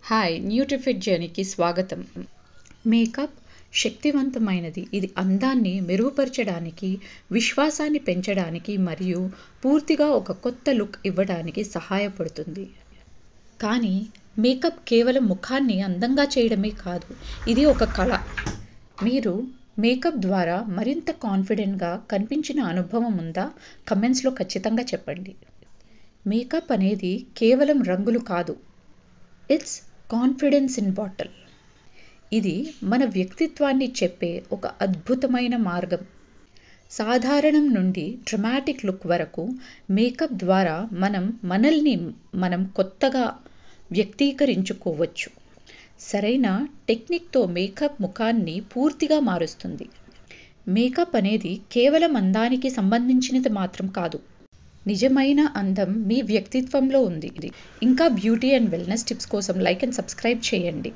Hi న్యూట్రిఫిట్ జర్నీకి స్వాగతం. Makeup శక్తివంతమైనది. ఇది అందాన్ని మెరుగుపరచడానికి, విశ్వాసాన్ని పెంచడానికి మరియు పూర్తిగా ఒక కొత్త లుక్ ఇవ్వడానికి సహాయపడుతుంది. కానీ మేకప్ కేవలం ముఖాన్ని అందంగా చేయడమే కాదు, ఇది ఒక కళ. మీరు మేకప్ ద్వారా మరింత కాన్ఫిడెంట్గా కనిపించిన అనుభవం ఉందా? కమెంట్స్లో ఖచ్చితంగా చెప్పండి. మేకప్ అనేది కేవలం రంగులు కాదు, ఇట్స్ కాన్ఫిడెన్స్ ఇన్ బాటిల్. ఇది మన వ్యక్తిత్వాన్ని చెప్పే ఒక అద్భుతమైన మార్గం. సాధారణం నుండి డ్రమాటిక్ లుక్ వరకు మేకప్ ద్వారా మనం కొత్తగా వ్యక్తీకరించుకోవచ్చు. సరైన టెక్నిక్తో మేకప్ ముఖాన్ని పూర్తిగా మారుస్తుంది. మేకప్ అనేది కేవలం అందానికి సంబంధించినది మాత్రం కాదు, నిజమైన అందం మీ వ్యక్తిత్వంలో ఉంది. ఇంకా బ్యూటీ అండ్ వెల్నెస్ టిప్స్ కోసం లైక్ అండ్ సబ్స్క్రైబ్ చేయండి.